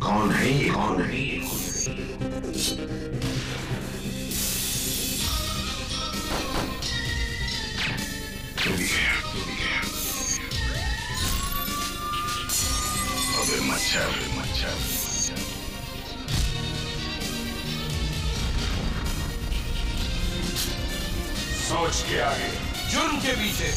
कौन है ये, कौन है ये? अबे मच्छर, मच्छर। सोच के आगे, जुर्म के पीछे।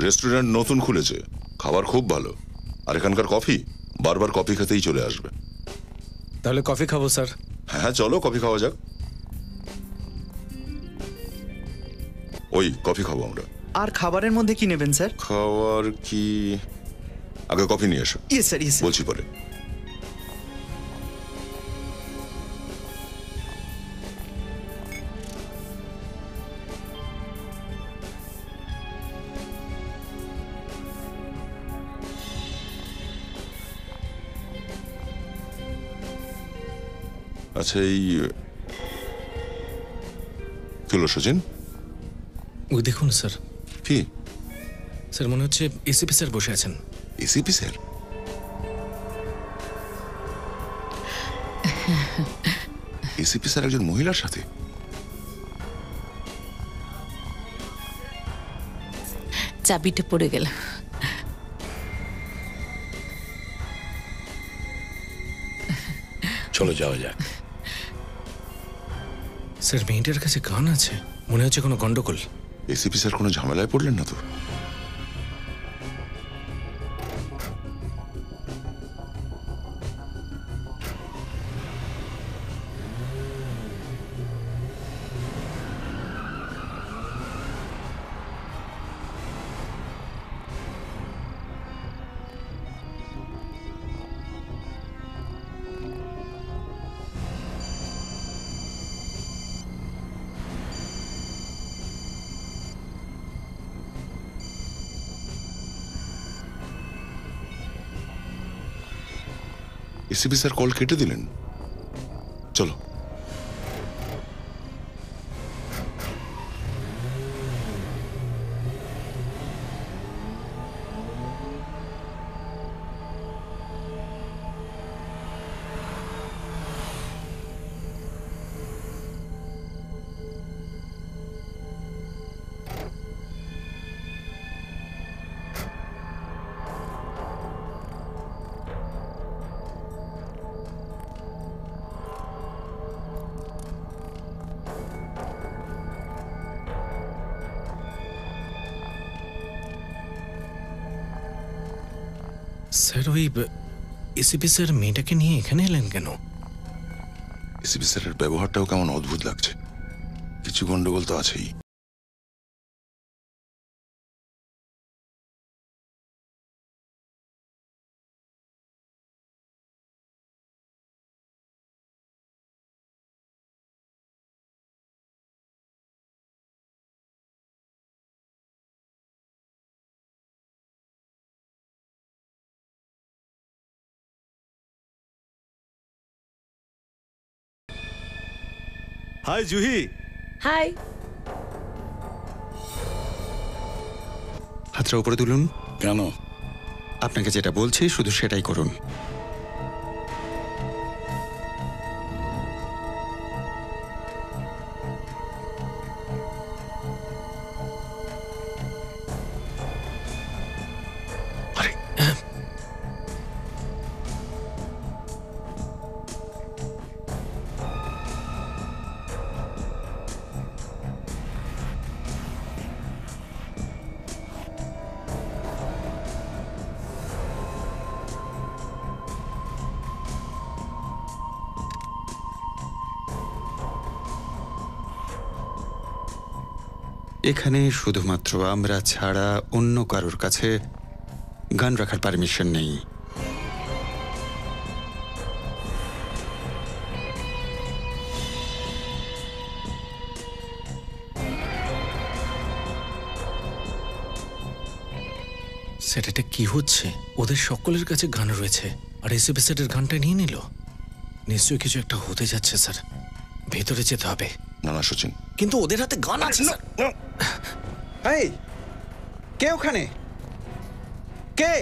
রেস্টুরেন্ট নতুন খুলেছে, খাবার খুব ভালো, আর এখানকার কফি বারবার কফি খেতেই চলে আসবে। তাহলে কফি খাবো স্যার। হ্যাঁ চলো কফি খাওয়া যাক। ওই কফি খাবো আমরা। আর খাবারের মধ্যে কি নেবেন স্যার? খাবার কি, আগে কফি নিয়ে এসো। Yes sir, yes. বলছি পরে। আচ্ছা এই কিলো সচিন, ওই দেখুন স্যার। কি স্যার মনে হচ্ছে এসিপি স্যার বসে আছেন। ACP sir? এসিপি স্যার একজন মহিলার সাথে? চাবিটা পড়ে গেল। চলো যাওয়া যাক। স্যার মেয়েটার কাছে গান আছে, মনে হচ্ছে কোনো গন্ডগোল। এসিপি স্যার কোনো ঝামেলায় পড়লেন না তো? এসিপি স্যার কল কেটে দিলেন। চলো। স্যার ওই এসিপি স্যার মেয়েটাকে নিয়ে এখানে এলেন কেন? এসিপি স্যারের ব্যবহারটাও কেমন অদ্ভুত লাগছে, কিছু গন্ডগোল তো আছেই। হাই জুহি। হাই। হাতটা উপরে তুলুন। কেন? আপনাকে যেটা বলছি শুধু সেটাই করুন। এখানে শুধুমাত্র আমরা ছাড়া অন্য কারোর কাছে গান রাখার পারমিশন নেই। স্যার এটা কি হচ্ছে? ওদের সকলের কাছে গান রয়েছে আর এসিপি স্যারের গানটা নিয়ে নিল। নিশ্চয়ই কিছু একটা হতে যাচ্ছে স্যার, ভেতরে যেতে হবে। না না সচিন, কিন্তু ওদের হাতে গান আছে স্যার। এই, কে ওখানে? কে?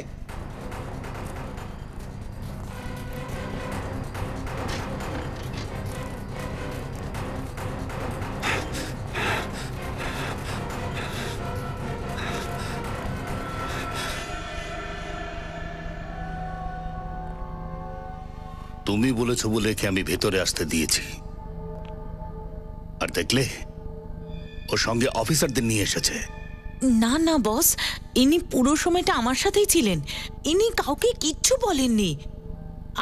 তুমি বলেছো বলে একে আমি ভেতরে আসতে দিয়েছি, আর দেখলে ওর সঙ্গে অফিসারদের নিয়ে এসেছে। না না বস, ইনি পুরো সময়টা আমার সাথেই ছিলেন। ইনি কাউকে কিচ্ছু বলেননি,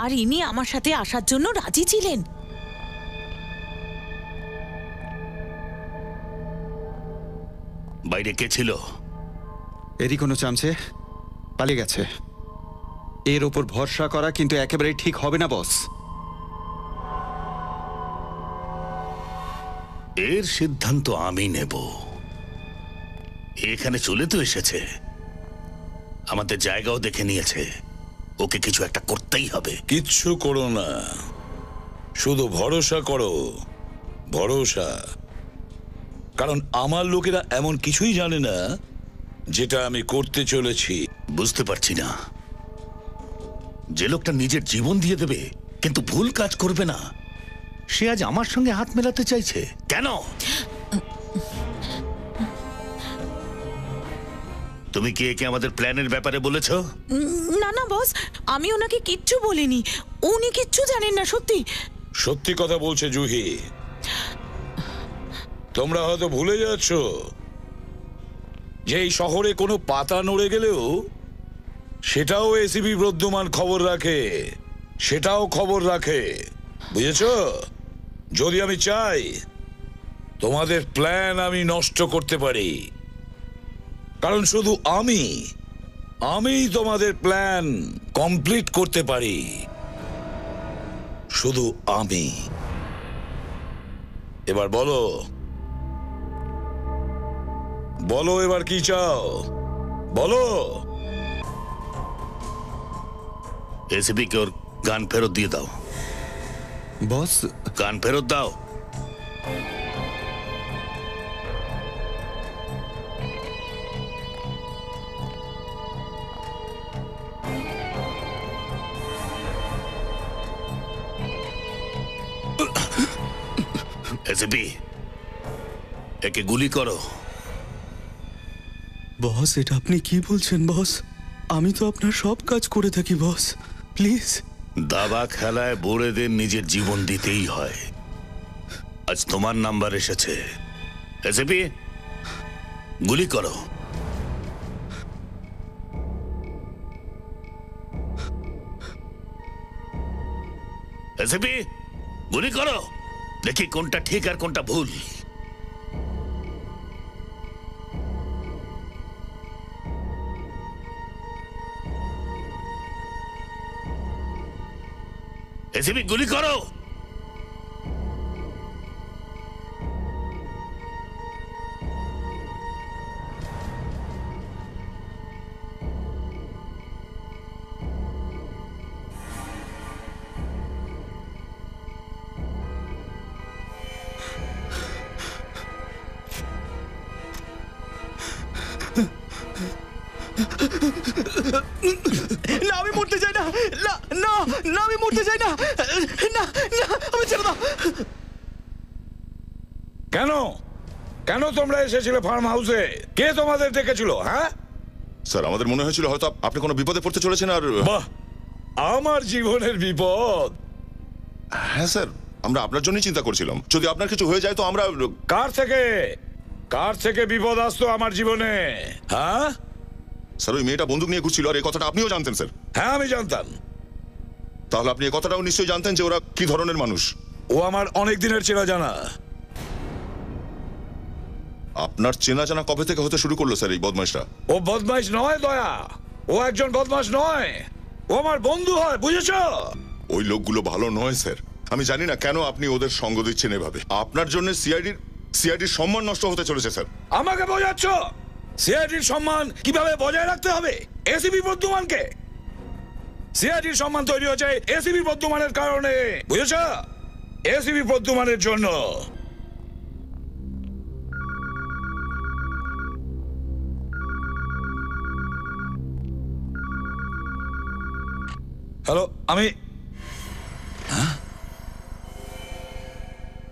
আর ইনি আমার সাথে আসার জন্য রাজি ছিলেন। বাইরে কে ছিল? এরই কোনো চামচে পালিয়ে গেছে। এর ওপর ভরসা করা কিন্তু একেবারে ঠিক হবে না বস। এর সিদ্ধান্ত আমি নেব। এখানে চলে তো এসেছে, আমাদের জায়গাও দেখে নিয়েছে, ওকে কিছু একটা করতেই হবে। কিচ্ছু করো না, শুধু ভরসা করো, ভরসা। কারণ আমার লোকেরা এমন কিছুই জানে না যেটা আমি করতে চলেছি। বুঝতে পারছি না, যে লোকটা নিজের জীবন দিয়ে দেবে কিন্তু ভুল কাজ করবে না, সে আজ আমার সঙ্গে হাত মেলাতে চাইছে কেন? তুমি কি একে আমাদের প্ল্যানের ব্যাপারে বলেছো? না না বস, আমি ওনাকে কিচ্ছু বলিনি। উনি কিচ্ছু জানেন না, সত্যি। সত্যি কথা বলছে জুহি। তোমরা হয়তো ভুলে যাচ্ছ যে এই শহরে কোনো পাতা নড়ে গেলেও সেটাও এসিপি বর্ধমান খবর রাখে, সেটাও খবর রাখে, বুঝেছ? যদি আমি চাই তোমাদের প্ল্যান আমি নষ্ট করতে পারি, কারণ শুধু আমি তোমাদের প্ল্যান কমপ্লিট করতে পারি, শুধু আমি। এবার বলো বলো, এবার কি চাও বলো। এসিপি কে ওর গান ফেরত দিয়ে দাও। বস, গান ফেরত দাও। এসিপি, একে গুলি করো। বস, এটা আপনি কি বলছেন বস? আমি তো আপনার সব কাজ করে থাকি বস, প্লিজ। দাবা খেলায় বোরেদের নিজের জীবন দিতেই হয়। আজ তোমার নাম্বার এসেছে। এসিপি, গুলি করো। এসিপি, গুলি করো, দেখি কোনটা ঠিক আর কোনটা ভুল। এসিপি, গুলি করো। না, আমি মরতে চাই না। না না না, আমি মরতে চাই না। না না, আমি ছেড়ে দাও। কেন কেন তোমরা এসেছিলে ফার্ম হাউসে? কে তোমাদের ডেকেছিল? হ্যাঁ স্যার আমাদের মনে হয়েছিল হয়তো আপনি কোনো বিপদে পড়তে চলেছেন। আর বাহ, আমার জীবনের বিপদ। হ্যাঁ স্যার, আমরা আপনার জন্যই চিন্তা করছিলাম, যদি আপনার কিছু হয়ে যায় তো আমরা। কার থেকে বিপদ আসতো আমার জীবনে? হ্যাঁ স্যার, ওই মেয়েটা বন্দুক নিয়ে ঘুরছিল, আর এই কথাটা আপনিও জানতেন স্যার। হ্যাঁ আমি জানতাম। তাহলে আপনি এই কথাটাও নিশ্চয়ই জানতেন যে ওরা কি ধরনের মানুষ। ও আমার অনেক দিনের চেনা জানা। আপনার চেনা জানা কবে থেকে হতে শুরু করলো স্যার এই বদমাইশটা? ও বদমাইশ নয় দয়া, ও একজন বদমাশ নয়, ও আমার বন্ধু হয়, বুঝেছো? ওই লোকগুলো ভালো নয় স্যার। আমি জানি না কেন আপনি ওদের সঙ্গ দিচ্ছেন এভাবে। আপনার জন্য সিআইডির সম্মান নষ্ট হতে চলেছে স্যার। আমাকে বোঝাচ্ছ? সিআইডির সম্মান কিভাবে বজায় রাখতে হবে এসিপি বর্ধমানকে। সিআইডির সম্মান তৈরি হয়েছে এসিপি বর্ধমানের কারণে, বুঝেছ? এসিপি বর্ধমানের জন্য। হ্যালো, আমি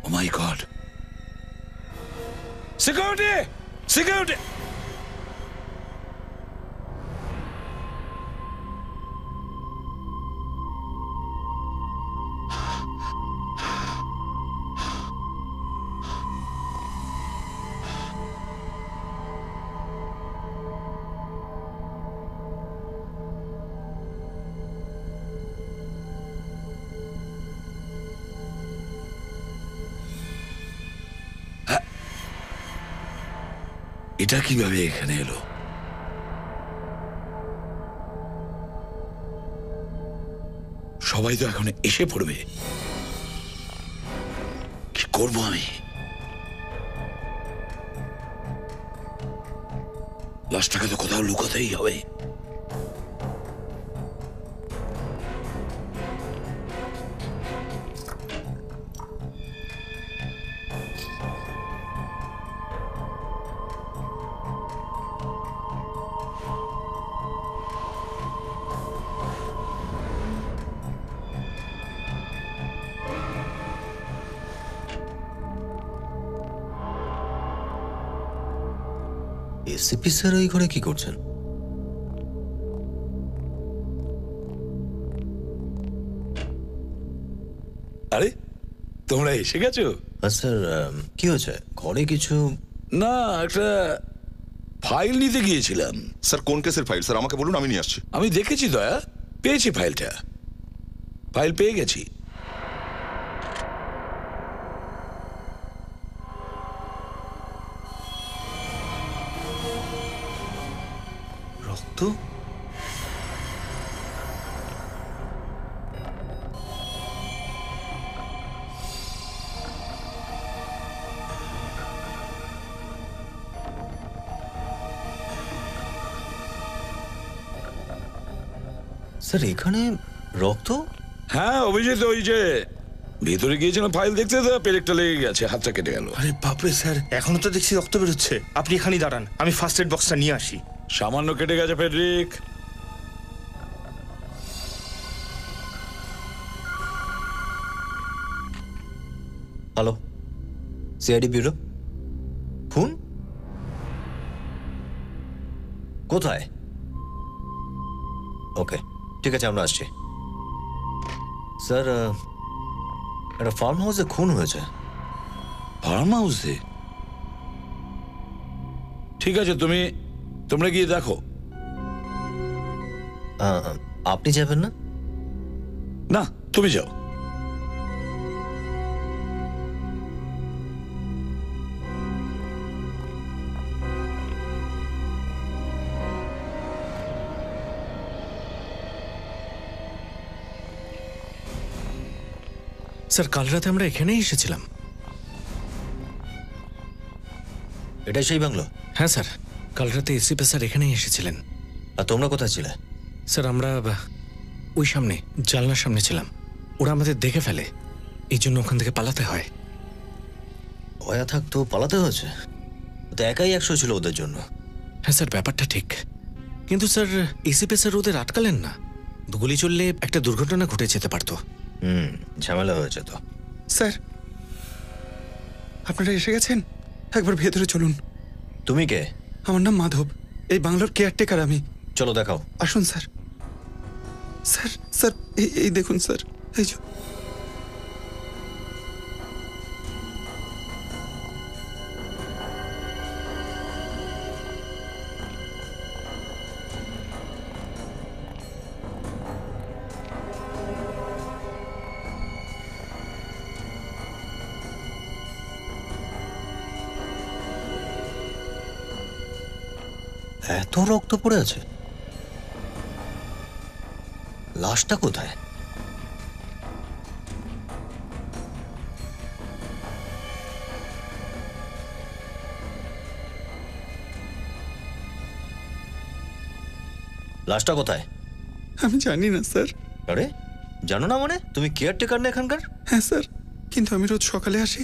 ও মাই গড, সিকিউরিটি সিকিউরিটি। এটা কিভাবে এখানে এলো? সবাই তো এখন এসে পড়বে, কি করব আমি? লাশটাকে তো কোথাও লুকাতেই হবে। এসিপি স্যার এই ঘরে কি করছেন? আরে তোমরা এসে গেছো? স্যার কি হয়েছে ঘরে? কিছু না, একটা ফাইল নিতে গিয়েছিলাম। স্যার কোন কেসের ফাইল স্যার আমাকে বলুন, আমি নিয়ে আসছি। আমি দেখেছি দয়া, পেয়েছি ফাইলটা, ফাইল পেয়ে গেছি। রক্ত? স্যার এখানে রক্ত? হ্যাঁ অভিজিৎ, ওই যে ভিতরে গিয়েছিলাম ফাইল দেখতে, তো পেরেকটা লেগে গেছে, হাতটা কেটে গেল। আরে বাপরে স্যার, এখনো তো দেখছি রক্ত বেরোচ্ছে। আপনি এখানেই দাঁড়ান, আমি ফার্স্ট এড বক্সটা নিয়ে আসি। সামান্য কেটে গেছে ফেডরিক। Hello, CID bureau. খুন কোথায়? ওকে ঠিক আছে, আমরা আসছি। স্যার একটা ফার্ম হাউসে খুন হয়েছে। ফার্ম হাউসে? ঠিক আছে, তোমরা গিয়ে দেখো। আপনি যাবেন না? না, তুমি যাও। স্যার কাল রাতে আমরা এখানেই এসেছিলাম। এটাই সেই বাংলো? হ্যাঁ স্যার, কাল রাতে এসিপি স্যার এখানেই এসেছিলেন। আর তোমরা কোথায় ছিলে? স্যার আমরা ওই সামনে জানলার সামনে ছিলাম। ওরা আমাদের দেখে ফেলে, এই জন্য ওখান থেকে পালাতে হয়। ভয়া থাকতো, পালাতে হয়েছে? তো একাই 100 ছিল ওদের জন্য। হ্যাঁ স্যার, ব্যাপারটা ঠিক, কিন্তু স্যার এসিপি স্যার ওদের আটকালেন না। গুলি চললে একটা দুর্ঘটনা ঘটে যেতে পারতো। ঝামেলা হয়েছে তো। স্যার আপনারা এসে গেছেন, একবার ভেতরে চলুন। তুমি কে? আমার নাম মাধব, এই বাংলোর কেয়ারটেকার আমি। চলো দেখাও। আসুন স্যার। স্যার স্যার এই দেখুন স্যার, এই যে এত রক্ত পড়ে আছে, লাশটা কোথায়? লাশটা কোথায়? আমি জানি না স্যার। আরে জানো না মানে? তুমি কেয়ারটেকার না এখানকার? হ্যাঁ স্যার, কিন্তু আমি রোজ সকালে আসি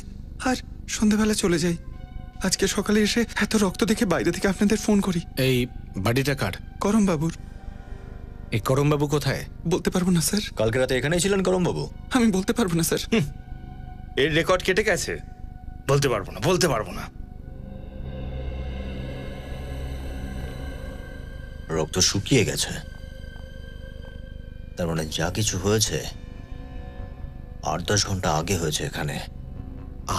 আর সন্ধ্যাবেলা চলে যাই। আজকে সকালে এসে এত রক্ত দেখে বাইরে থেকে আপনাদের ফোন করি। এই বাড়িটা কার? করম বাবুর। এই করমবাবু কোথায়? বলতে পারবো না স্যার। কালকে রাতে এখানেই ছিলেন করমবাবু? আমি বলতে পারবো না স্যার। এর রেকর্ড কেটে গেছে, বলতে পারবো না, বলতে পারবো না। রক্ত শুকিয়ে গেছে, তার মানে যা কিছু হয়েছে 8-10 ঘন্টা আগে হয়েছে এখানে।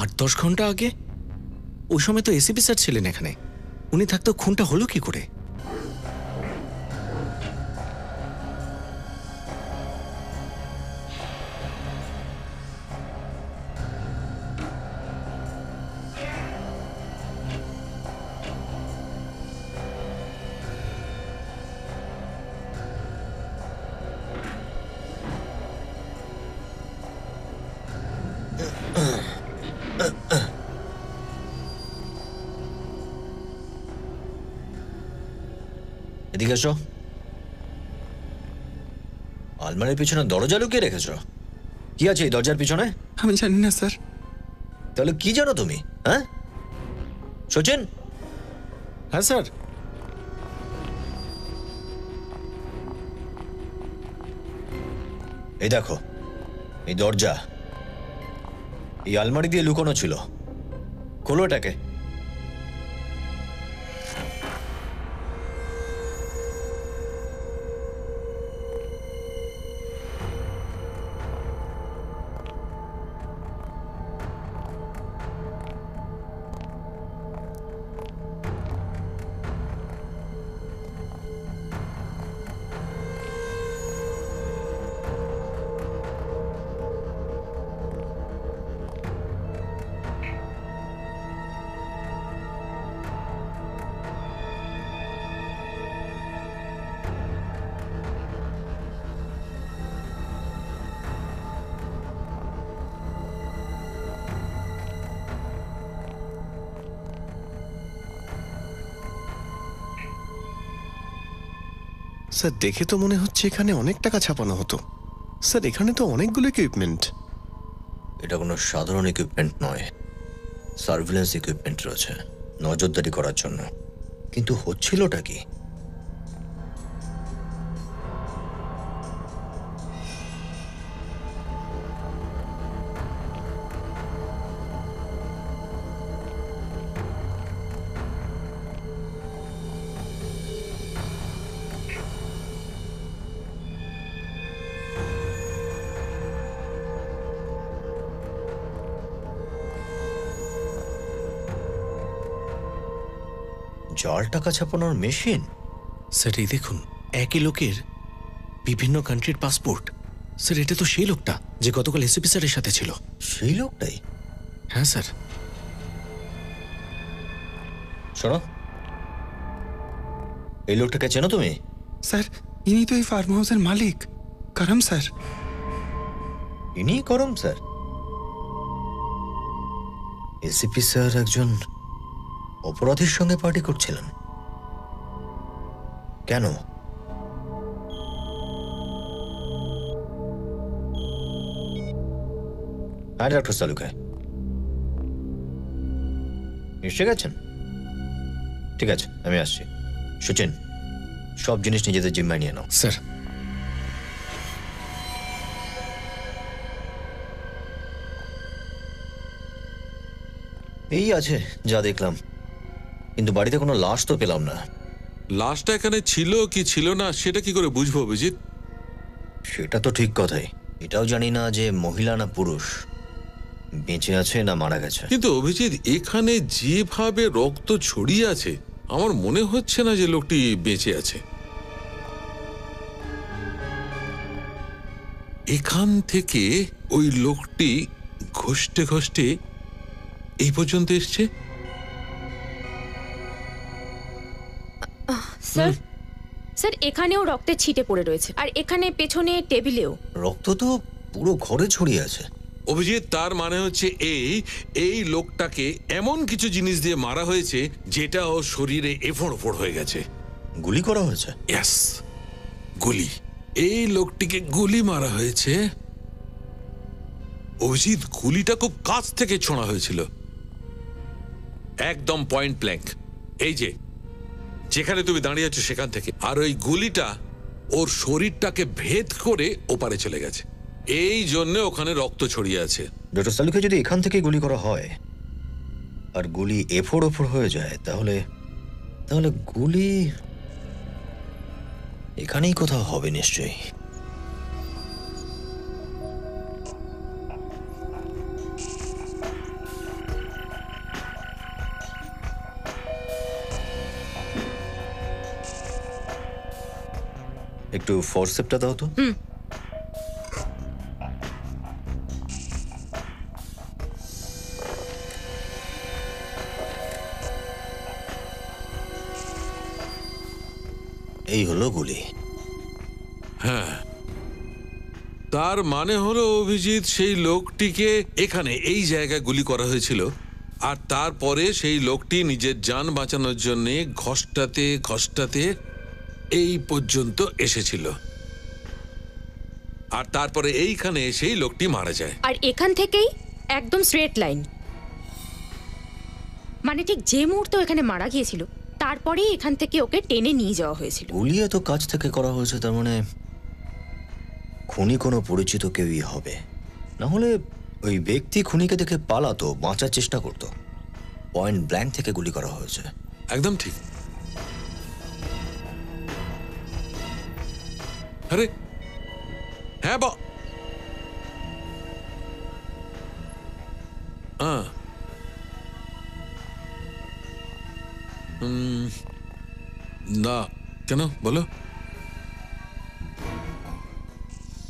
8-10 ঘন্টা আগে? ওই সময় তো এসিপি স্যার ছিলেন এখানে। উনি থাকতো খুনটা হলো কি করে? এদিকে এসো। আলমারির পিছনে দরজা লুকিয়ে রেখেছো? কি আছে এই দরজার পিছনে? আমি জানি না স্যার। তাহলে কি জানো তুমি? হ্যাঁ সচিন? হ্যাঁ স্যার। এই দেখো, এই দরজা এই আলমারি দিয়ে লুকোনো ছিল। খোলো এটাকে। স্যার দেখে তো মনে হচ্ছে এখানে অনেক টাকা ছাপানো হতো। স্যার এখানে তো অনেকগুলো ইকুইপমেন্ট। এটা কোনো সাধারণ ইকুইপমেন্ট নয়, সার্ভিলেন্স ইকুইপমেন্ট রয়েছে নজরদারি করার জন্য। কিন্তু হচ্ছিলটা কি? জাল টাকা ছাপানোর মেশিন? স্যার এই দেখুন, একই লোকের বিভিন্ন কান্ট্রির পাসপোর্ট। স্যার এটা তো সেই লোকটা যে গতকাল এসিপি স্যারের সাথে ছিল। সেই লোকটাই? হ্যাঁ স্যার। শোনো, এই লোকটাকে চেনো তুমি? স্যার ইনি তো এই ফার্ম হাউসের মালিক, করম স্যার। ইনি করম স্যার? এসিপি স্যার একজন অপরাধীর সঙ্গে পার্টি করছিলেন কেন? হ্যাঁ ডক্টর সালুকা, এসে গেছেন? ঠিক আছে, আমি আসছি। সচিন, সব জিনিস নিজেদের জিম্মায় নিয়ে নাও। স্যার। এই আছে যা দেখলাম, কিন্তু বাড়িতে কোনো লাশ তো পেলাম না। লাশটা এখানে ছিল কি ছিল না সেটা কি করে বুঝবো অভিজিৎ? সেটা তো ঠিক কথাই। এটাও জানি না যে মহিলা না পুরুষ, বেঁচে আছে না মারা গেছে। কিন্তু অভিজিৎ, এখানে যেভাবে রক্ত ছড়িয়ে আছে আমার মনে হচ্ছে না যে লোকটি বেঁচে আছে। এখান থেকে ওই লোকটি ঘষ্টে ঘষ্টে এই পর্যন্ত এসছে। স্যার, স্যার এখানেও রক্তের ছিটে পড়ে রয়েছে, আর এখানে পেছনে টেবিলেও রক্ত তো পুরো ঘরে ছড়িয়ে আছে। অভিজিৎ, তার মানে হচ্ছে এই লোকটাকে এমন কিছু জিনিস দিয়ে মারা হয়েছে যেটা ওর শরীরে এফোড় ওফোড় হয়ে গেছে। গুলি করা হয়েছে? ইয়েস। গুলি, এই লোকটিকে গুলি মারা হয়েছে। অভিজিৎ, গুলিটা খুব কাছ থেকে ছোঁড়া হয়েছিল, একদম পয়েন্ট ব্ল্যাঙ্ক, এই যে যেখানে তুমি দাঁড়িয়ে আছো সেখান থেকে। আর ওই গুলিটা ওর শরীরটাকে ভেদ করে ওপারে চলে গেছে, এই জন্য ওখানে রক্ত ছড়িয়ে আছে। ডক্টর সালুকে যদি এখান থেকে গুলি করা হয় আর গুলি এফোড় ওফোড় হয়ে যায়, তাহলে তাহলে গুলি এখানেই কোথাও হবে নিশ্চয়ই। একটু ফোরসেপটা দাও তো। এই হলো গুলি। হ্যাঁ, তার মানে হলো অভিজিৎ, সেই লোকটিকে এখানে এই জায়গায় গুলি করা হয়েছিল, আর তারপরে সেই লোকটি নিজের জান বাঁচানোর জন্য ঘষ্টাতে ঘষ্টাতে এই পর্যন্ত এসেছিল, আর তারপরে এইখানে সেই লোকটি মারা যায়। আর এখান থেকেই একদম স্ট্রেট লাইন, মানে ঠিক যে মুহূর্তে এখানে মারা গিয়েছিল তারপরেই এখান থেকে ওকে টেনে নিয়ে যাওয়া হয়েছিল। গুলি এত কাছ থেকে করা হয়েছে, তার মানে খুনি কোনো পরিচিত কেউই হবে, না হলে ওই ব্যক্তি খুনিকে দেখে পালাতো, বাঁচার চেষ্টা করতো। পয়েন্ট ব্ল্যাঙ্ক থেকে গুলি করা হয়েছে। একদম ঠিক। আরে হ্যাঁ, না কেন বলো?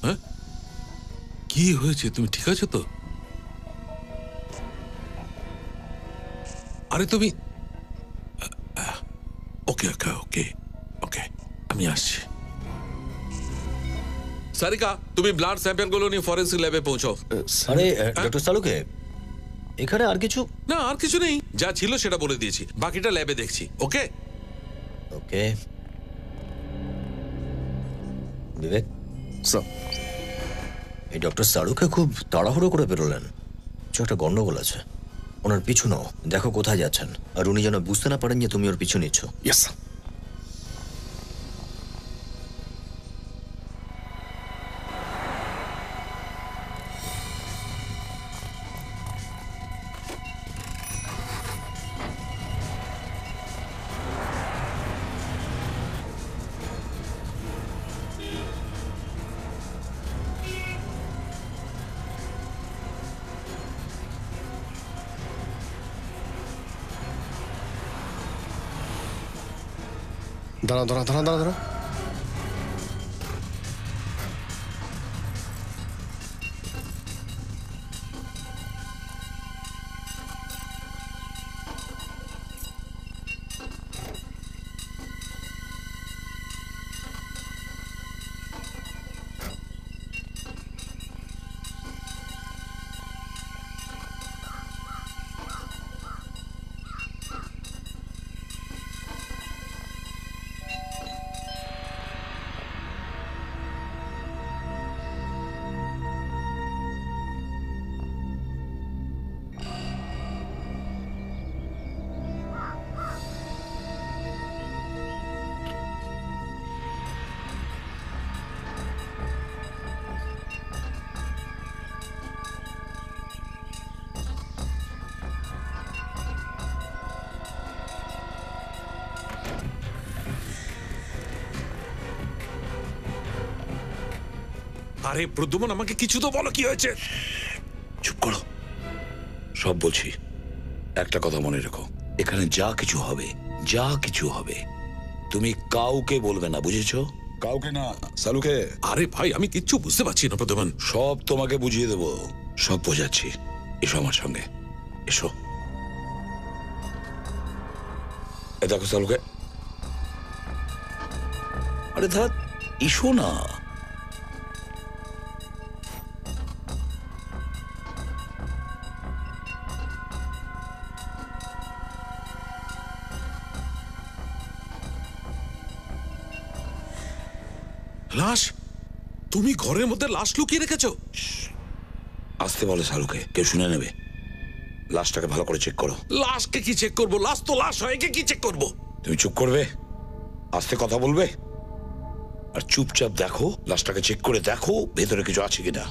হ্যাঁ, কি হয়েছে? তুমি ঠিক আছো তো? আরে তুমি ওকে ওকে ওকে ওকে, আমি আসছি। সারিকা, তুমি ব্লাড স্যাম্পল গুলো নিয়ে ফরেন্সিক ল্যাবে পৌঁছাও। আরে ডক্টর সালুকে, এখানে আর কিছু? না, আর কিছু নেই, যা ছিল সেটা বলে দিয়েছি, বাকিটা ল্যাবে দেখছি। ওকে ওকে। বিবেক স্যার, এই ডক্টর সালুকে খুব তাড়াহুড়ো করে বেরোলেন, কিছু একটা গন্ডগোল আছে। ওনার পিছু নাও, দেখো কোথায় যাচ্ছেন, আর উনি যেন বুঝতে না পারেন যে তুমি ওর পিছু নিচ্ছ। Yes sir. দাঁড়াও দাঁড়াও দাঁড়াও দাঁড়াও দাঁড়াও। আরে প্রদ্যুমন, আমাকে কিছু তো বলো, কি হয়েছে? চুপ করো, সব বলছি। একটা কথা মনে রেখো, এখানে যা কিছু হবে, যা কিছু হবে, তুমি কাউকে বলবে না, বুঝেছো? কাউকে না, সালুকে। আরে ভাই, আমি কিচ্ছু বুঝতে পারছি না প্রদ্যুমন। সব তোমাকে বুঝিয়ে দেবো, সব বোঝাচ্ছি। এসো আমার সঙ্গে, এসো। এ দেখো সালুকে, আরে ধাত, এসো না। লাশ? তুমি ঘরের মধ্যে লাশ লুকিয়ে রেখেছো? আসতে বলে শাহরুখে, কেউ শুনে নেবে। লাশটাকে ভালো করে চেক করো। লাশকে কি চেক করবো? লাশ তো লাশ হয়, একে কি চেক করবো? তুমি চুপ করবে, আস্তে কথা বলবে, আর চুপচাপ দেখো, লাশটাকে চেক করে দেখো ভেতরে কিছু আছে কিনা।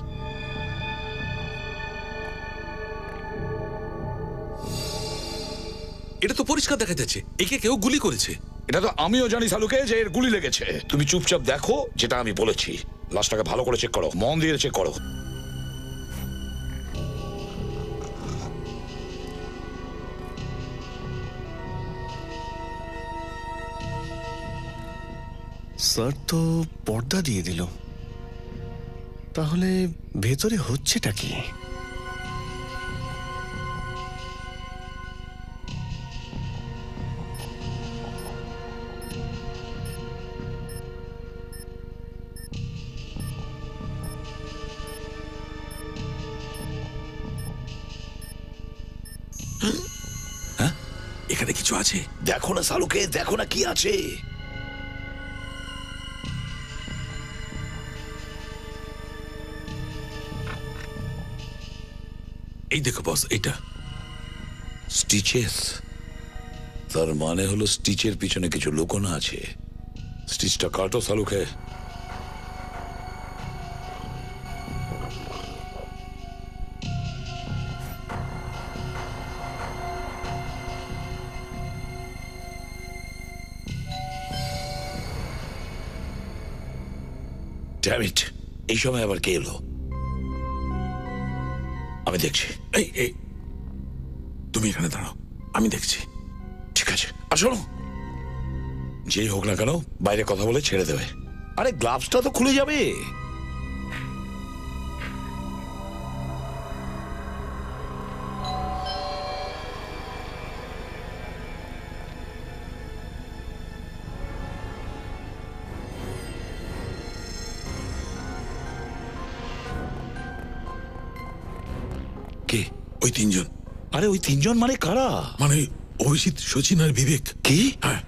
এটা তো পরিষ্কার দেখা যাচ্ছে একে কেউ গুলি করেছে। এটা তো আমিও জানি শালুকে যে এর গুলি লেগেছে। তুমি চুপচাপ দেখো যেটা আমি বলেছি। লাশটাকে ভালো করে চেক করো, মন দিয়ে চেক করো। স্যার তো পর্দা দিয়ে দিল, তাহলে ভেতরে হচ্ছেটা কি? এখানে কিছু আছে? দেখো না শালুকে, দেখো না কি আছে। এই দেখো বস, এটা স্টিচেস। তার মানে হলো স্টিচের পিছনে কিছু লুকোনো আছে। স্টিচটা কাটো শালুকে। Damn it! এই সময় আবার কে এলো? আমি দেখছি। এই এই তুমি এখানে দাঁড়াও, আমি দেখছি। ঠিক আছে, আর শোনো, যেই হোক না কেন বাইরে কথা বলে ছেড়ে দেবে। আরে গ্লাভসটা তো খুলে যাবে। কে ওই তিনজন? আরে ওই তিনজন মানে কারা? মানে অভিজিৎ, সচিন আর বিবেক। কি? হ্যাঁ।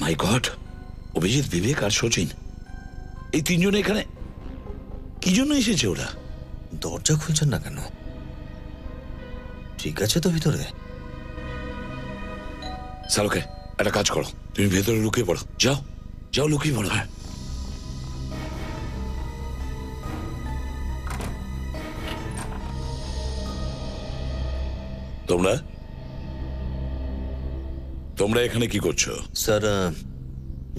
মাই গড, অভিজিৎ, বিবেক আর সচিন, এই তিনজন এখানে কি জন্য এসেছে ওরা? দরজা খুলছেন না কেন? ঠিক আছে তো ভিতরে? শালুকে একটা কাজ করো, তুমি ভেতরে লুকিয়ে পড়ো। যাও যাও, লুকিয়ে পড়ো। হ্যাঁ। তোমরা তোমরা এখানে কি করছো? স্যার,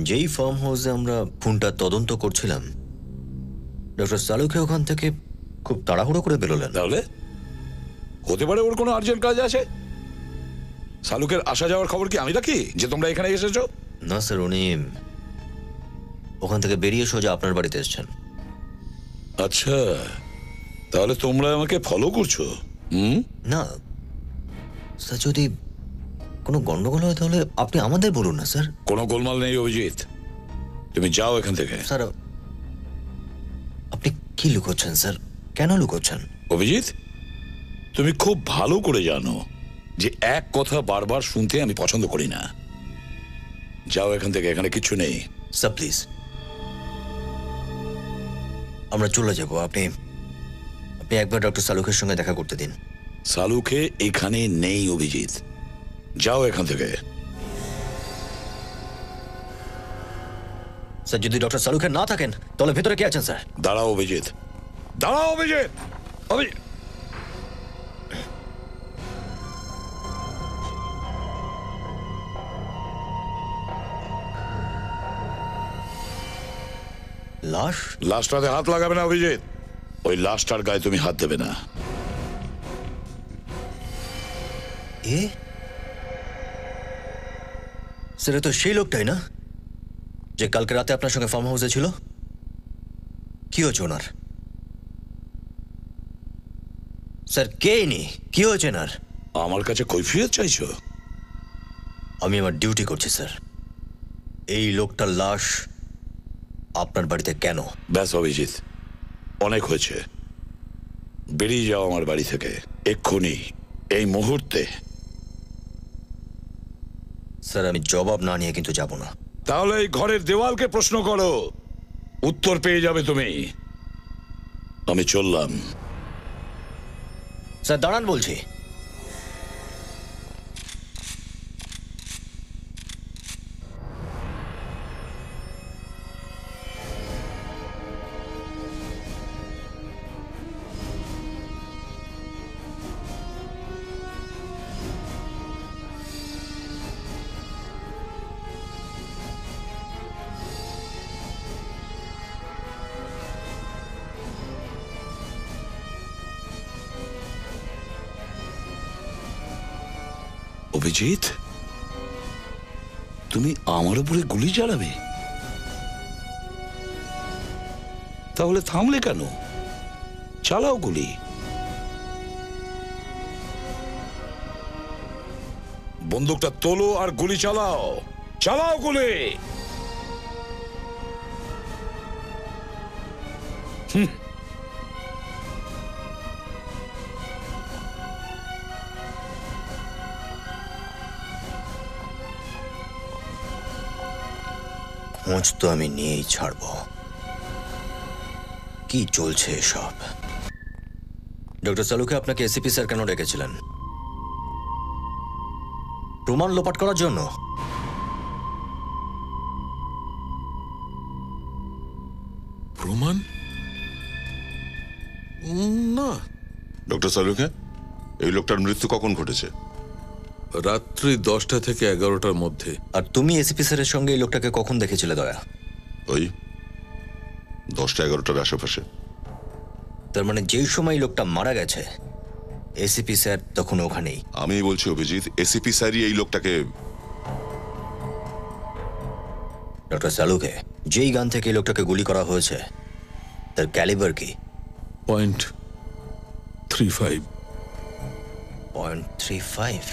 যেই ফার্ম হাউসে আমরা খুনটা তদন্ত করছিলাম, ডক্টর সালুকে ওখান থেকে খুব তাড়াহুড়ো করে বেরোলেন। তাহলে হতে পারে ওর কোনো আর্জেন্ট কাজ আছে। শালুকের আসা যাওয়ার খবর কি আমি রাখি যে তোমরা এখানে এসেছো? না স্যার, উনি ওখান থেকে বেরিয়ে সোজা আপনার বাড়িতে এসেছেন। আচ্ছা, তাহলে তোমরা আমাকে ফলো করছো? না স্যার, যদি কোনো গন্ডগোল হয় তাহলে আপনি আমাদের বলুন না স্যার। কোনো গোলমাল নেই অভিজিৎ, তুমি যাও এখান থেকে। স্যার, আপনি কি লুকোচ্ছেন স্যার? কেন লুকোচ্ছেন? অভিজিৎ, তুমি খুব ভালো করে জানো যে এক কথা বারবার শুনতে আমি পছন্দ করি না। যাও এখান থেকে, এখানে কিচ্ছু নেই। স্যার প্লিজ, আমরা চলে যাব। আপনি একবার ডক্টর সালুকের সঙ্গে দেখা করতে দিন। সালুকে এখানে নেই অভিজিৎ, যাও এখান থেকে। স্যার, যদি ডক্টর সালুকে না থাকেন তাহলে ভেতরে কে আছেন স্যার? দাঁড়াও অভিজিৎ, দাঁড়াও অভিজিৎ। লাশ? লাশটাতে হাত লাগাবে না অভিজিৎ, ওই লাশটার গায়ে তুমি হাত দেবে না। স্যার, তো সেই লোকটাই না যে কালকে রাতে আপনার সঙ্গে ফার্ম হাউসে ছিল? কি হয়েছে ওনার? স্যার, কে ইনি? কি হয়েছে ওনার? আমার কাছে কৈফিয়ত চাইছো? আমি আমার ডিউটি করছি স্যার। এই লোকটার লাশ আপনার বাড়িতে কেন? ব্যাস অভিজিৎ, অনেক হয়েছে। বেরিয়ে যাও আমার বাড়ি থেকে এক্ষুনি, এই মুহূর্তে। স্যার, আমি জবাব না নিয়ে কিন্তু যাব না। তাহলে এই ঘরের দেওয়ালকে প্রশ্ন করো উত্তর পেয়ে যাবে তুমি। আমি চললাম। স্যার দাঁড়ান বলছি। অভিজিৎ, তুমি আমার উপরে গুলি চালাবে? তাহলে থামলে কেন? চালাও গুলি। বন্দুকটা তোলো আর গুলি চালাও। চালাও গুলি। খোঁজ তো আমি নিয়েই ছাড়ব। কি চলছে এসব? ডক্টর সালুকে আপনাকে এসিপি স্যার কেন ডেকেছিলেন? প্রমাণ লোপাট করার জন্য? প্রমাণ? না। ডক্টর সালুকে, এই লোকটার মৃত্যু কখন ঘটেছে? রাত্রি 10টা থেকে 11টার মধ্যে। আর তুমি এসিপি স্যারের সঙ্গে এই লোকটাকে কখন দেখেছিলে দয়া? ওই 10টা 11টার আশেপাশে। তার মানে যেই সময় লোকটা মারা গেছে এসিপি স্যার তখন ওখানেই। আমি বলছি অভিজিৎ, এসিপি স্যারই এই লোকটাকে। ডক্টর সালুকে, যেই গান থেকে এই লোকটাকে গুলি করা হয়েছে তার ক্যালিবার কি? .35। .35?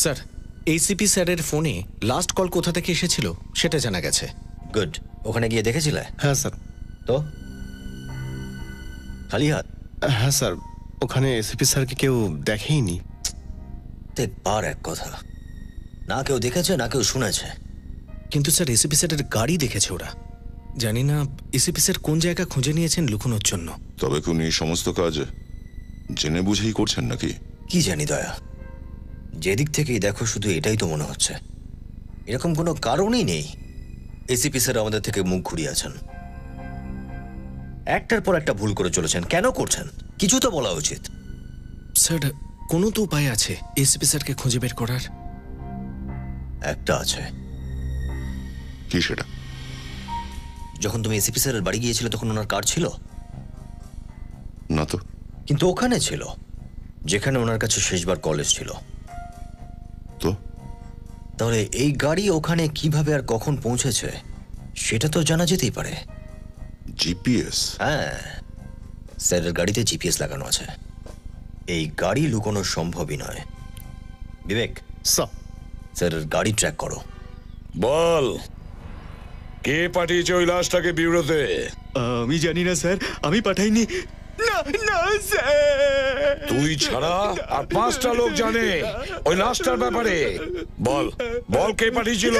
স্যার, এসিপি স্যারের ফোনে লাস্ট কল কোথা থেকে এসেছিল সেটা জানা গেছে। গুড। ওখানে গিয়ে দেখেছিলে? হ্যাঁ স্যার। তো খালি হাত? হ্যাঁ স্যার, ওখানে এসিপি স্যারকে কেউ দেখেইনি। দেখবার এক কথা, না কেউ দেখেছে না কেউ শুনেছে। কিন্তু স্যার এসিপি স্যারের গাড়ি দেখেছে ওরা। জানি না এসিপি স্যার কোন জায়গা খুঁজে নিয়েছেন লুকোনোর জন্য। তবে কি উনি এই সমস্ত কাজ জেনে বুঝেই করছেন নাকি? কি জানি দয়া, যেদিক থেকেই দেখো শুধু এটাই তো মনে হচ্ছে। এরকম কোনো কারণই নেই এসিপি স্যার আমাদের থেকে মুখ ঘুরিয়ে আছেন। একটার পর একটা ভুল করে চলেছেন। কেন করছেন কিছু তো বলা উচিত। স্যার, কোনো তো উপায় আছে এসিপি স্যারকে খুঁজে বের করার? একটা আছে। কি সেটা? যখন তুমি এসিপি স্যারের বাড়ি গিয়েছিলে তখন ওনার কার ছিল? না তো। কিন্তু ওখানে ছিল যেখানে ওনার কাছে শেষবার কলেজ ছিল। তো তাহলে এই গাড়ি ওখানে কিভাবে আর কখন পৌঁছেছে সেটা তো জানা যেতেই পারে। জিপিএস? হ্যাঁ, স্যারের গাড়িতে জিপিএস লাগানো আছে। এই গাড়ি লুকোনো সম্ভবই নয়। বিবেক, স্যারের গাড়ি ট্র্যাক করো। বল, কে পাঠিয়েছে ওই লাশটাকে বিউরোতে? আমি জানি না স্যার, আমি পাঠাইনি। না না স্যার, তুই ছাড়া আর 5টা লোক জানে ওই লাশটার ব্যাপারে। বল বল, কে পাঠিয়েছিল?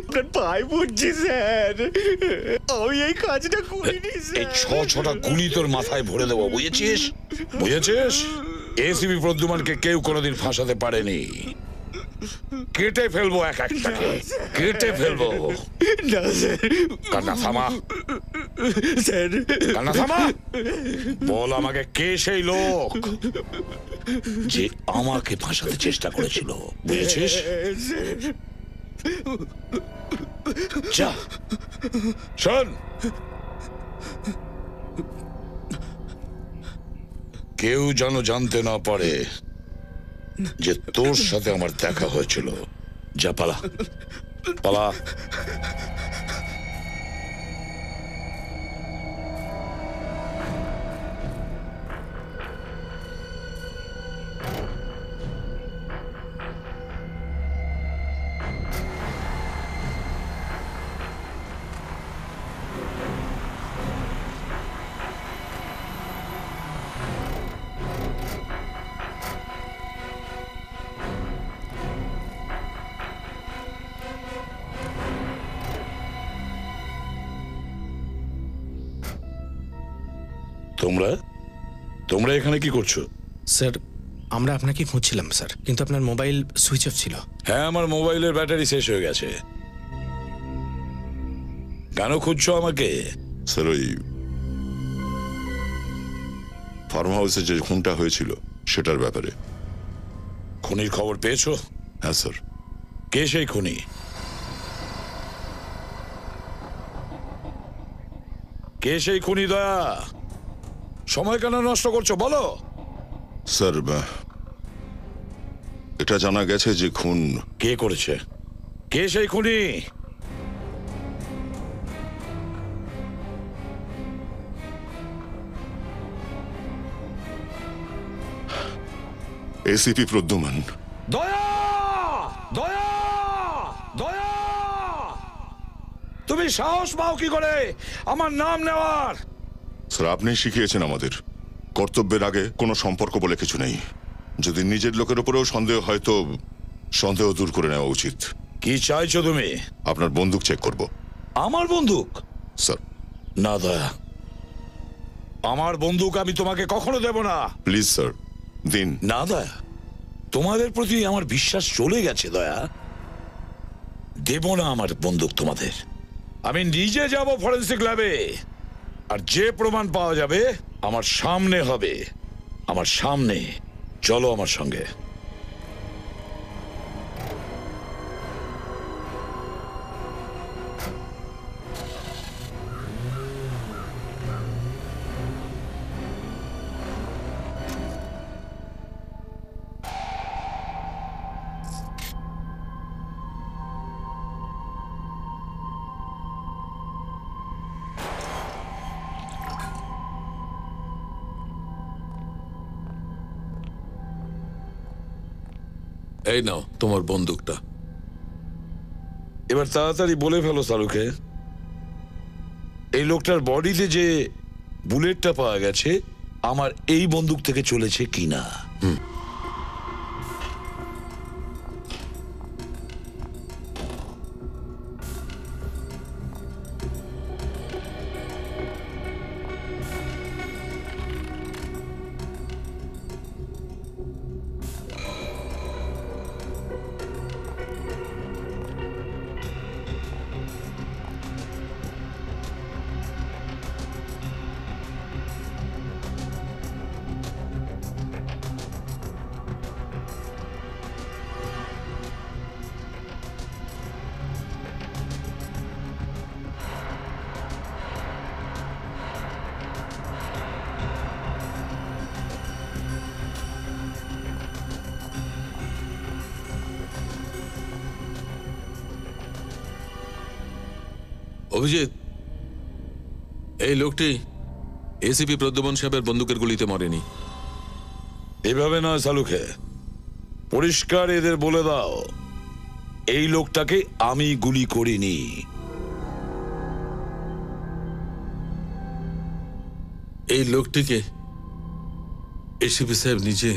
আপনার পায়ে পড়ছি স্যার, আমি এই কাজটা করিনি এই স্যার। 6টা গুলি তোর মাথায় ভরে দেবো, বুঝেছিস? বুঝেছিস? এসিপি প্রদ্যুম্নকে কেউ কোনোদিন ফাঁসাতে পারেনি। কেটে ফেলবো এক একটাকে, কেটে ফেলবো। না স্যার। কান্না থামা স্যার, কান্না থামা। বল আমাকে, কে সেই লোক যে আমাকে ফাঁসাতে চেষ্টা করেছিল? বুঝেছিস? যা শোন, কেউ যেন জানতে না পারে যে তোর সাথে আমার দেখা হয়েছিল। যা, পালা পালা। তোমরা তোমরা এখানে কি করছো? স্যার আমরা আপনাকে খুঁজছিলাম স্যার, কিন্তু আপনার মোবাইল সুইচ অফ ছিল। হ্যাঁ, আমার মোবাইলের ব্যাটারি শেষ হয়ে গেছে। কেন খুঁজছো আমাকে? স্যার ওই ফার্ম হাউসে যে খুনটা হয়েছিল সেটার ব্যাপারে। খুনির খবর পেয়েছো? হ্যাঁ স্যার। কে সেই খুনি? কে সেই খুনি দয়া? সময় কেন নষ্ট করছো বলো। স্যার এটা জানা গেছে যে খুন কে করেছে? কে সেই খুনি? এসিপি প্রদ্যুমান। দয়া! দয়া! দয়া! তুমি সাহস পাও কি করে আমার নাম নেওয়ার? স্যার আপনি শিখিয়েছেন আমাদের কর্তব্যের আগে কোনো সম্পর্ক বলে কিছু নেই। যদি নিজের লোকের উপরেও সন্দেহ হয় তো সন্দেহ দূর করে নেওয়া উচিত। কি চাইছো তুমি? আপনার বন্দুক চেক করব। আমার বন্দুক? স্যার না দয়া, আমার বন্দুক আমি তোমাকে কখনো দেব না। প্লিজ স্যার দিন। না দয়া, তোমাদের প্রতি আমার বিশ্বাস চলে গেছে দয়া। দেব না আমার বন্দুক তোমাদের। আমি নিজে যাব ফরেন্সিক ল্যাবে, আর যে প্রমাণ পাওয়া যাবে আমার সামনে হবে, আমার সামনে। চলো আমার সঙ্গে। এই নাও তোমার বন্দুকটা। এবার তাড়াতাড়ি বলে ফেলো শাহরুখে, এই লোকটার বডিতে যে বুলেটটা পাওয়া গেছে আমার এই বন্দুক থেকে চলেছে কিনা। অভিজিৎ, এই লোকটি এসিপি প্রদ্যুমান সাহেবের বন্দুকের গুলিতে মরেনি। এভাবে নয় শালুখে, পরিষ্কার এদের বলে দাও এই লোকটাকে আমি গুলি করিনি। এই লোকটিকে এসিপি সাহেব নিজে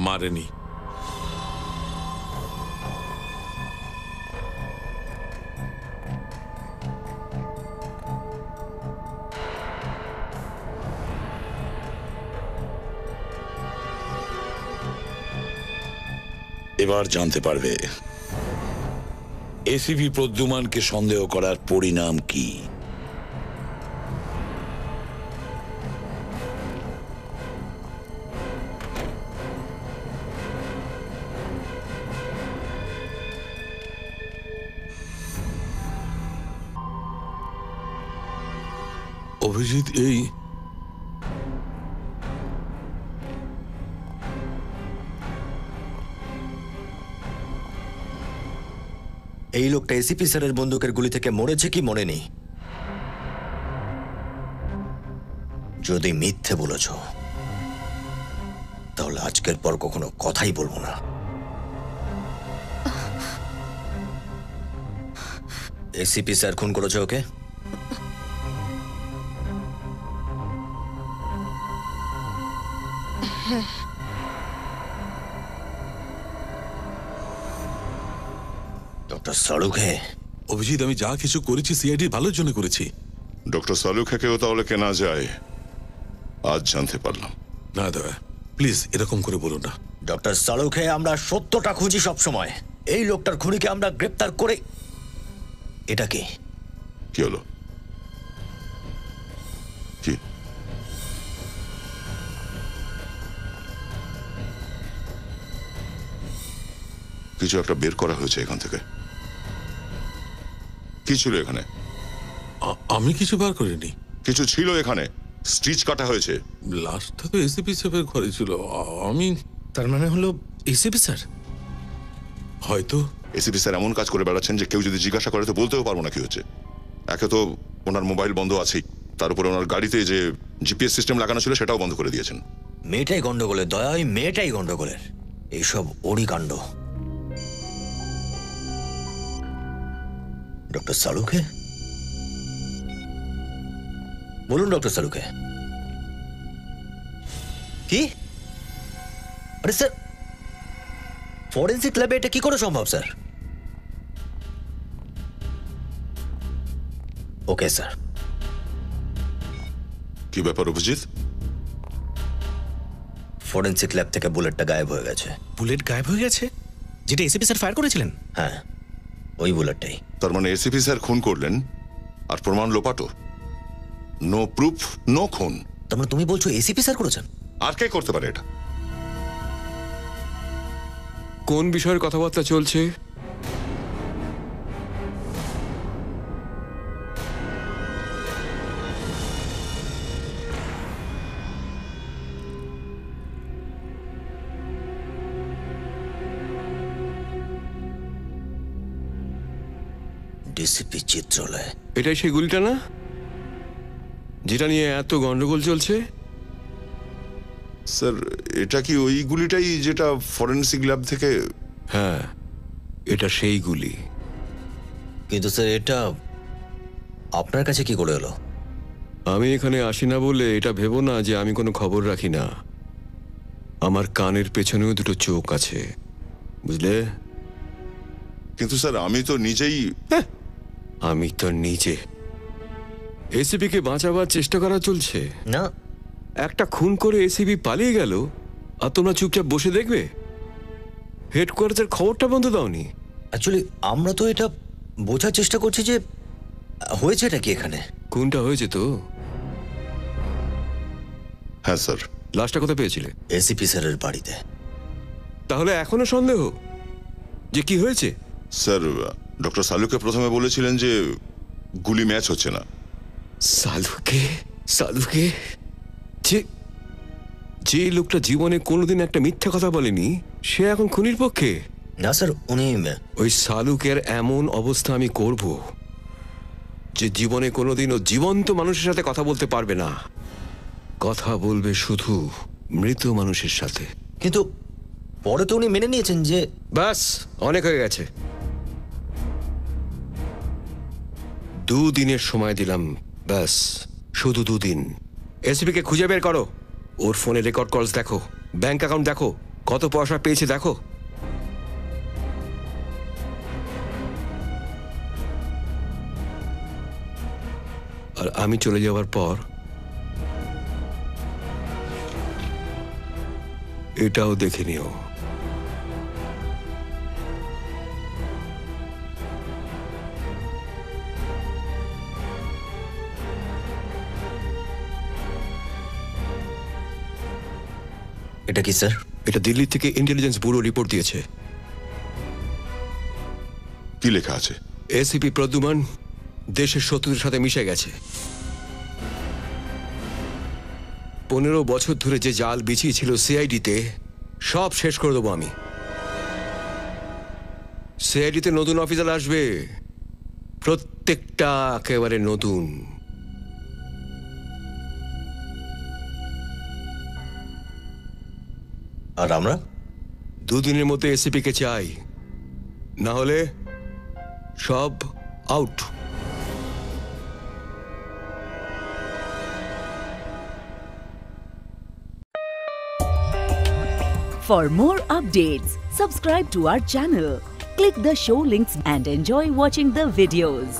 মারেনি। এবার জানতে পারবে এসিপি প্রদ্যুমানকে সন্দেহ করার পরিণাম কি। অভিজিৎ, এই লোকটা এসিপি স্যারের বন্দুকের গুলি থেকে মরেছে কি মরেনি? যদি মিথ্যে বলেছ তাহলে আজকের পর কখনো কথাই বলবো না। এসিপি স্যার খুন করেছে ওকে? ডক্টর সালুখে। অভিজিৎ, আমি যা কিছু করেছি সিআইডির ভালোর জন্য করেছি। ডক্টর সালুখেকেও তাহলে কেনা যায়? আজ জানতে পারলাম। না দাদা, প্লিজ এরকম করে বলো না। ডক্টর সালুকে আমরা সত্যটা খুঁজি সব সময়। এই লোকটার খুনিকে আমরা গ্রেপ্তার করে। এটা কি? কি হলো? কি? কিছু একটা বের করা হয়েছে এখান থেকে। কি ছিল এখানে? আমি কিছু বার করিনি। কিছু ছিল এখানে, স্টিচ কাটা হয়েছে। লাশটা তো এসিপি সাহেবের ঘরে ছিল। আমি তার মানে হলো এসিপি স্যার? হয়তো এসিপি স্যার এমন কাজ করে বেড়াচ্ছেন যে কেউ যদি জিজ্ঞাসা করে তো বলতেও পারবো না কি হচ্ছে। একে তো ওনার মোবাইল বন্ধ আছেই, তার উপরে ওনার গাড়িতে যে জিপিএস সিস্টেম লাগানো ছিল সেটাও বন্ধ করে দিয়েছেন। মেয়েটাই গন্ডগোলের দয়া, ওই মেয়েটাই গন্ডগোলের। এইসব ওরই কাণ্ড। ডক্টর সালুকে বলুন। ডক্টর সালুকে কি? আরে স্যার, ফরেন্সিক ল্যাবে এটা কি করে সম্ভব স্যার? Okay sir. কি ব্যাপার অভিজিৎ? ফরেন্সিক ল্যাব থেকে বুলেটটা গায়েব হয়ে গেছে। বুলেট গায়েব হয়ে গেছে? যেটা এসিপি স্যার ফায়ার করেছিলেন? হ্যাঁ, ওই বুলেটটাই। তার মানে এসিপি স্যার খুন করলেন আর প্রমাণ লোপাটো। নো প্রুফ, নো খুন। তার মানে তুমি বলছো এসিপি স্যার করেছেন? আর কে করতে পারে এটা? কোন বিষয়ের কথাবার্তা চলছে? ডিসিপি চিত্রালয়। এটাই সেই গুলিটা না, যেটা নিয়ে এত গন্ডগোল চলছে? স্যার, এটা কি ওই গুলিটাই যেটা ফরেনসিক ল্যাব থেকে? হ্যাঁ, এটা সেই গুলি। কিন্তু স্যার এটা আপনার কাছে কি করে এলো? আমি এখানে আসি না বলে এটা ভেবো না যে আমি কোনো খবর রাখি না। আমার কানের পেছনেও দুটো চোখ আছে, বুঝলে? কিন্তু স্যার আমি তো নিজেই আমি তো নিজে এসিপি কে বাঁচাবার চেষ্টা করা চলছে না। একটা খুন করে এসিপি পালিয়ে গেল আর তোমরা চুপচাপ বসে দেখবে? হেডকোয়ার্টারের খবরটা বন্ধ দাওনি? অ্যাকচুয়ালি আমরা তো এটা বোঝার চেষ্টা করছি যে হয়েছে এটা কি এখানে। খুনটা হয়েছে তো? হ্যাঁ স্যার। লাশটা কোথায় পেয়েছিলে? এসিপি স্যারের বাড়িতে। তাহলে এখনো সন্দেহ যে কি হয়েছে? স্যার, ডক্টর সালুকে প্রথমে বলেছিলেন যে গুলি ম্যাচ হচ্ছে না। সালুকে? সালুকে যে লোকটা জীবনে কোনোদিন একটা মিথ্যা কথা বলেনি, সে এখন খুনির পক্ষে? না স্যার, উনি ওই সালুকের এমন অবস্থা আমি করব যে জীবনে কোনোদিনও জীবন্ত মানুষের সাথে কথা বলতে পারবে না। কথা বলবে শুধু মৃত মানুষের সাথে। কিন্তু পরে তো উনি মেনে নিয়েছেন যে ব্যাস অনেক হয়ে গেছে। 2 দিনের সময় দিলাম, ব্যাস শুধু 2 দিন। এসপি কে খুঁজে বের করো, ওর ফোনে রেকর্ড কলস দেখো, ব্যাংক অ্যাকাউন্ট দেখো, কত পয়সা পেয়েছে দেখো। আর আমি চলে যাওয়ার পর এটাও দেখে নিও। এটা কি স্যার? এটা দিল্লি থেকে ইন্টেলিজেন্স ব্যুরো রিপোর্ট দিয়েছে। কি লেখা আছে? এসিপি প্রদ্যুমান দেশের শত্রুদের সাথে মিশে গেছে। 15 বছর ধরে যে জাল বিছিয়েছিল সিআইডিতে, সব শেষ করে দেবো আমি। সিআইডিতে নতুন অফিসার আসবে, প্রত্যেকটা একেবারে নতুন। আর আমরা 2 দিনের মধ্যে এসিপি কে চাই, না হলে সব out. For more updates, subscribe to our channel, click the show links and enjoy watching the videos.